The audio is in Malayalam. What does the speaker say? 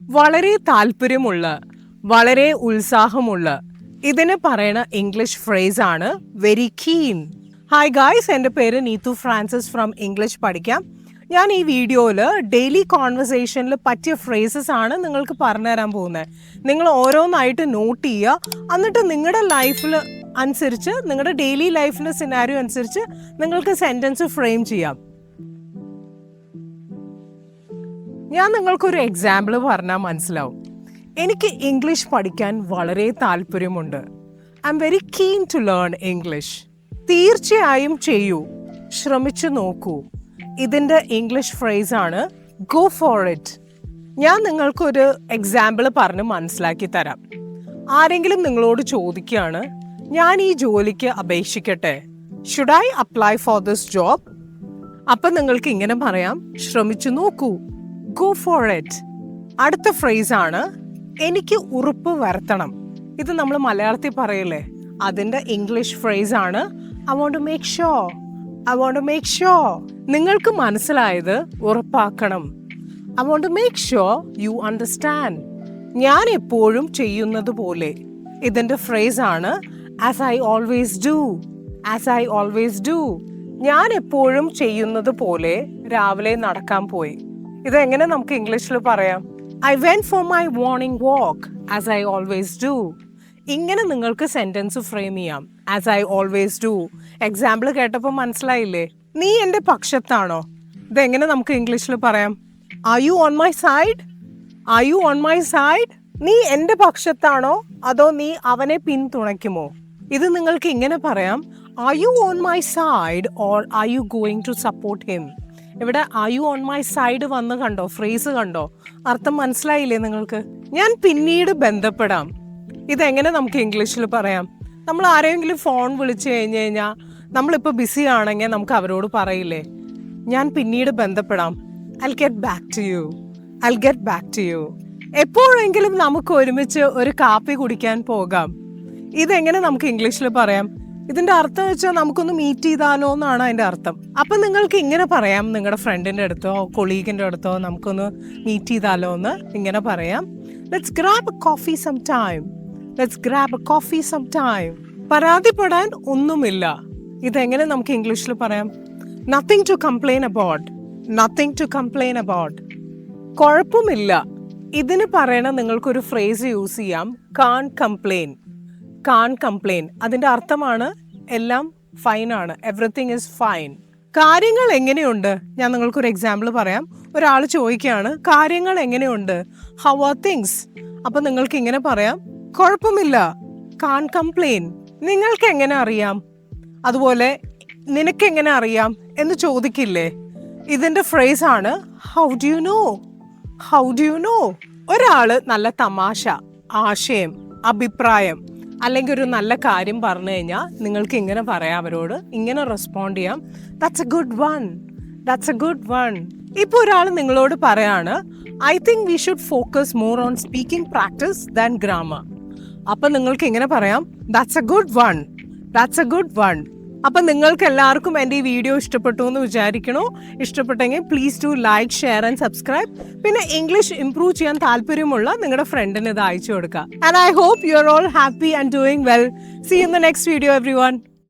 വളരെ താല്പര്യമുള്ള, വളരെ ഉത്സാഹമുള്ള, ഇതിന് പറയണ ഇംഗ്ലീഷ് ഫ്രേസ് ആണ് വെരി കീൻ. ഹായ് ഗായ്സ്, എൻ്റെ പേര് നീതു ഫ്രാൻസിസ് ഫ്രം ഇംഗ്ലീഷ് പഠിക്കാം. ഞാൻ ഈ വീഡിയോയിൽ ഡെയിലി കോൺവെർസേഷനിൽ പറ്റിയ ഫ്രേസസ് ആണ് നിങ്ങൾക്ക് പറഞ്ഞുതരാൻ പോകുന്നത്. നിങ്ങൾ ഓരോന്നായിട്ട് നോട്ട് ചെയ്യുക, എന്നിട്ട് നിങ്ങളുടെ ലൈഫിൽ അനുസരിച്ച്, നിങ്ങളുടെ ഡെയിലി ലൈഫിലെ സിനാരിയോ അനുസരിച്ച് നിങ്ങൾക്ക് സെൻറ്റൻസ് ഫ്രെയിം ചെയ്യാം. ഞാൻ നിങ്ങൾക്കൊരു എക്സാമ്പിൾ പറഞ്ഞാൽ മനസ്സിലാവും. എനിക്ക് ഇംഗ്ലീഷ് പഠിക്കാൻ വളരെ താല്പര്യമുണ്ട്. I am very keen to learn English. തീർച്ചയായും ചെയ്യൂ, ശ്രമിച്ചു നോക്കൂ. ഇതിൻ്റെ ഇംഗ്ലീഷ് ഫ്രേസ് ആണ് ഗോ ഫോർ ഇറ്റ്. ഞാൻ നിങ്ങൾക്കൊരു എക്സാമ്പിൾ പറഞ്ഞ് മനസ്സിലാക്കി തരാം. ആരെങ്കിലും നിങ്ങളോട് ചോദിക്കുകയാണ്, ഞാൻ ഈ ജോലിക്ക് അപേക്ഷിക്കട്ടെ, should I apply for this job? അപ്പം നിങ്ങൾക്ക് ഇങ്ങനെ പറയാം, ശ്രമിച്ചു നോക്കൂ, ഗോ ഫോർ ഇറ്റ്. അടുത്ത ഫ്രേസ് ആണ് എനിക്ക് ഉറപ്പ് വരുത്തണം. ഇത് നമ്മൾ മലയാളത്തിൽ പറയില്ലേ, അതിൻ്റെ ഇംഗ്ലീഷ് ഫ്രേസ് ആണ് I want to make sure. I want to make sure. നിങ്ങൾക്ക് മനസ്സിലായത് ഉറപ്പാക്കണം. I want to make sure you understand. ഞാൻ എപ്പോഴും ചെയ്യുന്നത് പോലെ. ഇതിൻ്റെ ഫ്രേസ് ആണ് as I always do. As I always do. ഞാൻ എപ്പോഴും ചെയ്യുന്നത് പോലെ രാവിലെ നടക്കാൻ പോയി. ഇതെങ്ങനെ നമുക്ക് ഇംഗ്ലീഷിൽ പറയാം? I went for my morning walk as I always do. ഇങ്ങനെ നിങ്ങൾക്ക് സെന്റൻസ് ഫ്രെയിം ചെയ്യാം, as I always do. Example കേട്ടപ്പോൾ മനസ്സിലായില്ലേ? നീ എൻ്റെ പക്ഷത്താണോ? ഇതെങ്ങനെ നമുക്ക് ഇംഗ്ലീഷിൽ പറയാം? Are you on my side? R you on my side? നീ എൻ്റെ പക്ഷത്താണോ അതോ നീ അവനെ പിന്തുണയ്ക്കുമോ? ഇത് നിങ്ങൾക്ക് ഇങ്ങനെ പറയാം, are you on my side or are you going to support him? ഇവിടെ are you on my side വന്ന് കണ്ടോ? ഫ്രേസ് കണ്ടോ? അർത്ഥം മനസ്സിലായില്ലേ നിങ്ങൾക്ക്? ഞാൻ പിന്നീട് ബന്ധപ്പെടാം. ഇതെങ്ങനെ നമുക്ക് ഇംഗ്ലീഷിൽ പറയാം? നമ്മൾ ആരെങ്കിലും ഫോൺ വിളിച്ചു കഴിഞ്ഞ് കഴിഞ്ഞാൽ നമ്മളിപ്പോൾ ബിസി ആണെങ്കിൽ നമുക്ക് അവരോട് പറയില്ലേ, ഞാൻ പിന്നീട് ബന്ധപ്പെടാം, I get back to you. I get back to you. എപ്പോഴെങ്കിലും നമുക്ക് ഒരുമിച്ച് ഒരു കാപ്പി കുടിക്കാൻ പോകാം. ഇതെങ്ങനെ നമുക്ക് ഇംഗ്ലീഷിൽ പറയാം? ഇതിന്റെ അർത്ഥം വെച്ചാൽ നമുക്കൊന്ന് മീറ്റ് ചെയ്താലോ എന്നാണ് അതിന്റെ അർത്ഥം. അപ്പൊ നിങ്ങൾക്ക് ഇങ്ങനെ പറയാം, നിങ്ങളുടെ ഫ്രണ്ടിന്റെ അടുത്തോ കൊളീഗിന്റെ അടുത്തോ നമുക്കൊന്ന് മീറ്റ് ചെയ്താലോ എന്ന് ഇങ്ങനെ പറയാം, let's grab a coffee some time. Let's grab a coffee some time. പരാതിപ്പെടാൻ ഒന്നുമില്ല. ഇതെങ്ങനെ നമുക്ക് ഇംഗ്ലീഷിൽ പറയാം? Nothing to complain about. Nothing to complain about. കുഴപ്പമില്ല. ഇതിന് പറയണ നിങ്ങൾക്കൊരു ഫ്രേസ് യൂസ് ചെയ്യാം, കാൺ കംപ്ലെയിൻ. കാൺ കംപ്ലെയിൻ. അതിൻ്റെ അർത്ഥമാണ് എല്ലാം ഫൈനാണ്, എവറിത്തിങ് ഇസ് ഫൈൻ. കാര്യങ്ങൾ എങ്ങനെയുണ്ട്? ഞാൻ നിങ്ങൾക്കൊരു എക്സാമ്പിൾ പറയാം. ഒരാൾ ചോദിക്കുകയാണ്, കാര്യങ്ങൾ എങ്ങനെയുണ്ട്? How are things? അപ്പം നിങ്ങൾക്ക് ഇങ്ങനെ പറയാം, കുഴപ്പമില്ല, കാൺ കംപ്ലെയിൻ. നിങ്ങൾക്ക് എങ്ങനെ അറിയാം? അതുപോലെ നിനക്കെങ്ങനെ അറിയാം എന്ന് ചോദിക്കില്ലേ? ഇതിൻ്റെ ഫ്രേസ് ആണ് how do you know? How do you know? ഒരാൾ നല്ല തമാശ, ആശയം, അഭിപ്രായം അല്ലെങ്കിൽ ഒരു നല്ല കാര്യം പറഞ്ഞു കഴിഞ്ഞാൽ നിങ്ങൾക്ക് ഇങ്ങനെ പറയാം, അവരോട് ഇങ്ങനെ റെസ്പോണ്ട് ചെയ്യാം, that's A good one. That's A good one. ഇപ്പോൾ ഒരാൾ നിങ്ങളോട് പറയാണ്, I think we should focus more on speaking practice than grammar. അപ്പം നിങ്ങൾക്ക് ഇങ്ങനെ പറയാം, that's A good one. That's A good one. അപ്പം നിങ്ങൾക്ക് എല്ലാവർക്കും എൻ്റെ ഈ വീഡിയോ ഇഷ്ടപ്പെട്ടു എന്ന് വിചാരിക്കണോ? ഇഷ്ടപ്പെട്ടെങ്കിൽ please to like, share and subscribe. പിന്നെ ഇംഗ്ലീഷ് ഇംപ്രൂവ് ചെയ്യാൻ താല്പര്യമുള്ള നിങ്ങളുടെ ഫ്രണ്ടിന് ഇത് അയച്ചു കൊടുക്കുക. And I hope you are all happy and doing well. See you in the next video everyone.